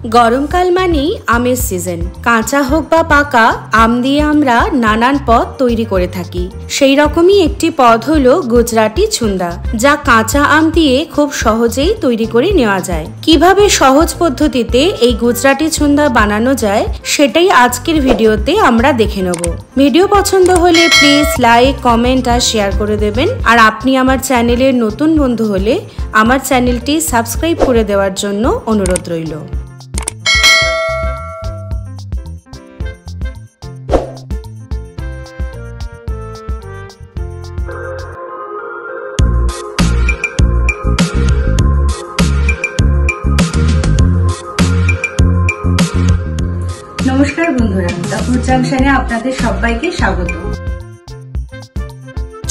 গরমকাল মানেই আমের সিজন। কাঁচা হোক বা পাকা আম দিয়ে আমরা নানান পদ তৈরি করে থাকি। সেই রকমই একটি পদ হলো গুজরাটি ছুন্দা, যা কাঁচা আম দিয়ে খুব সহজেই তৈরি করে নেওয়া যায়। কিভাবে সহজ পদ্ধতিতে এই গুজরাটি ছুন্দা বানানো যায় সেটাই আজকের ভিডিওতে আমরা দেখে নেব। ভিডিও পছন্দ হলে প্লিজ লাইক, কমেন্ট আর শেয়ার করে দেবেন। আর আপনি আমার চ্যানেলের নতুন বন্ধু হলে আমার চ্যানেলটি সাবস্ক্রাইব করে দেওয়ার জন্য অনুরোধ রইল। নমস্কার বন্ধুরা, দ্য ফুড জাংশনে আপনাদের সবাইকে স্বাগত।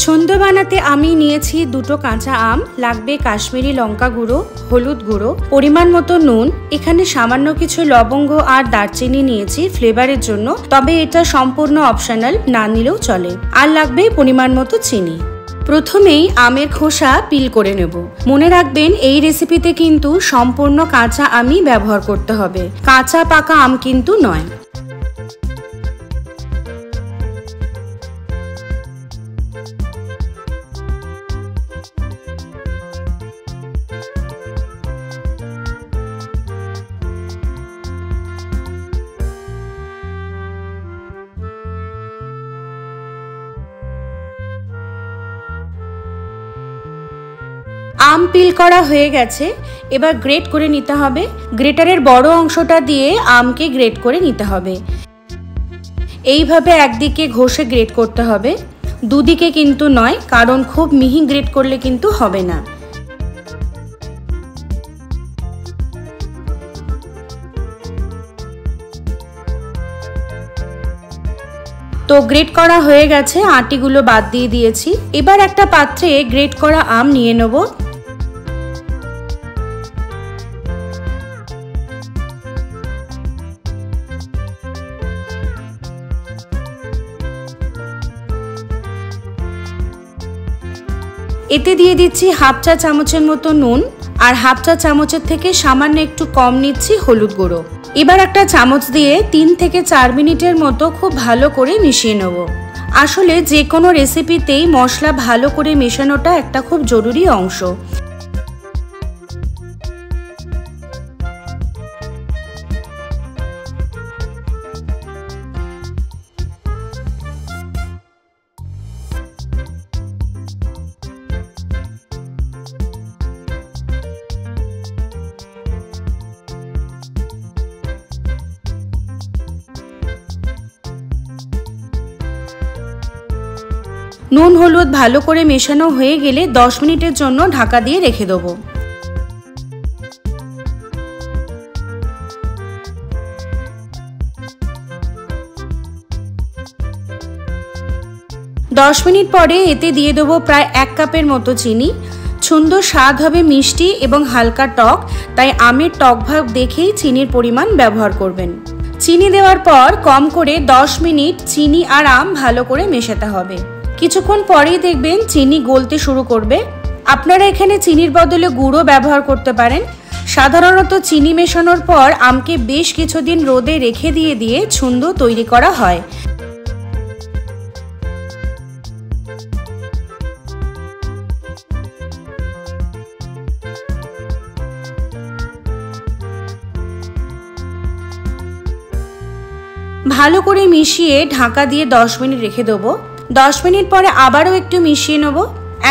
ছন্দা বানাতে আমি নিয়েছি দুটো কাঁচা আম, লাগবে কাশ্মীরি লঙ্কা গুঁড়ো, হলুদ গুঁড়ো, পরিমাণ মতো নুন, এখানে সামান্য কিছু লবঙ্গ আর দারচিনি নিয়েছি ফ্লেভারের জন্য, তবে এটা সম্পূর্ণ অপশনাল, না নিলেও চলে। আর লাগবে পরিমাণ মতো চিনি। প্রথমেই আমের খোসা পিল করে নেব। মনে রাখবেন এই রেসিপিতে কিন্তু সম্পূর্ণ কাঁচা আমই ব্যবহার করতে হবে, কাঁচা পাকা আম কিন্তু নয়। আম পিল করা হয়ে গেছে, এবার গ্রেট করে নিতে হবে। গ্রেটারের বড় অংশটা দিয়ে আমকে গ্রেট করে নিতে হবে। এইভাবে একদিকে ঘষে গ্রেট করতে হবে, দুদিকে কিন্তু নয়, কারণ খুব মিহি গ্রেট করলে কিন্তু হবে না। তো গ্রেট করা হয়ে গেছে, আটিগুলো বাদ দিয়ে দিয়েছি। এবার একটা পাত্রে গ্রেট করা আম নিয়ে নেব। এতে দিয়ে দিচ্ছি হাফ চা চামচের মতো নুন, আর হাফ চা চামচের থেকে সামান্য একটু কম নিচ্ছি হলুদ গুঁড়ো। এবার একটা চামচ দিয়ে 3 থেকে 4 মিনিটের মতো খুব ভালো করে মিশিয়ে নেব। আসলে যে কোনো রেসিপিতেই মশলা ভালো করে মেশানোটা একটা খুব জরুরি অংশ। নুন হলুদ ভালো করে মেশানো হয়ে গেলে 10 মিনিটের জন্য ঢাকা দিয়ে রেখে দেবো। 10 মিনিট পরে এতে দিয়ে দেবো প্রায় 1 কাপের মতো চিনি। সুন্দর স্বাদ হবে মিষ্টি এবং হালকা টক, তাই আমের টক ভাব দেখেই চিনির পরিমাণ ব্যবহার করবেন। চিনি দেওয়ার পর কম করে 10 মিনিট চিনি আর আম ভালো করে মেশাতে হবে। কিছুক্ষণ পরেই দেখবেন চিনি গলতে শুরু করবে। আপনারা এখানে চিনির বদলে গুঁড়ো ব্যবহার করতে পারেন। সাধারণত চিনি মেশানোর পর আমকে বেশ কিছুদিন রোদে রেখে দিয়ে ছুন্দো তৈরি করা হয়। ভালো করে মিশিয়ে ঢাকা দিয়ে 10 মিনিট রেখে দেবো। 10 মিনিট পরে আবারও একটু মিশিয়ে নেব।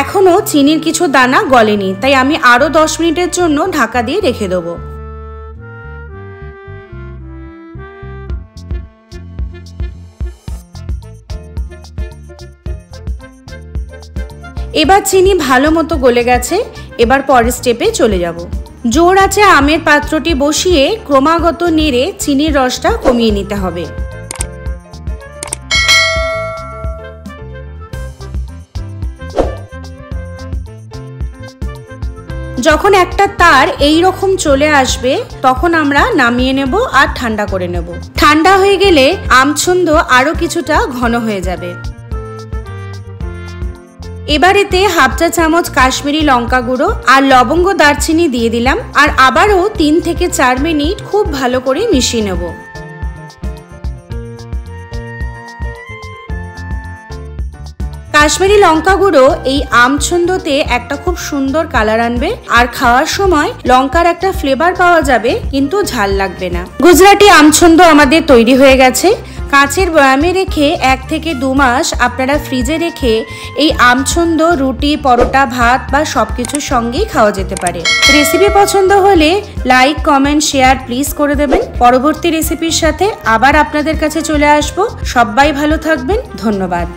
এখনও চিনির কিছু দানা গলেনি, তাই আমি আরও 10 মিনিটের জন্য ঢাকা দিয়ে রেখে দেবো। এবার চিনি ভালো মতো গলে গেছে, এবার পরের স্টেপে চলে যাব। জোর আছে আমের পাত্রটি বসিয়ে ক্রমাগত নেড়ে চিনির রসটা কমিয়ে নিতে হবে। যখন একটা তার এই রকম চলে আসবে তখন আমরা নামিয়ে নেব আর ঠান্ডা করে নেব। ঠান্ডা হয়ে গেলে আমছন্দ আরো কিছুটা ঘন হয়ে যাবে। এবার এতে হাফ চা চামচ কাশ্মীরি লঙ্কা গুঁড়ো আর লবঙ্গ দারচিনি দিয়ে দিলাম আর আবারও 3 থেকে 4 মিনিট খুব ভালো করে মিশিয়ে নেব। কাশ্মীরি লঙ্কা গুঁড়ো এই আমছন্দতে একটা খুব সুন্দর কালার আনবে আর খাওয়ার সময় লঙ্কার একটা ফ্লেভার পাওয়া যাবে, কিন্তু ঝাল লাগবে না। গুজরাটি আমছন্দ আমাদের তৈরি হয়ে গেছে। কাঁচের বয়ামে রেখে 1 থেকে 2 মাস আপনারা ফ্রিজে রেখে এই আমছন্দ রুটি, পরোটা, ভাত বা সবকিছুর সঙ্গেই খাওয়া যেতে পারে। রেসিপি পছন্দ হলে লাইক, কমেন্ট, শেয়ার প্লিজ করে দেবেন। পরবর্তী রেসিপির সাথে আবার আপনাদের কাছে চলে আসবো। সবাই ভালো থাকবেন। ধন্যবাদ।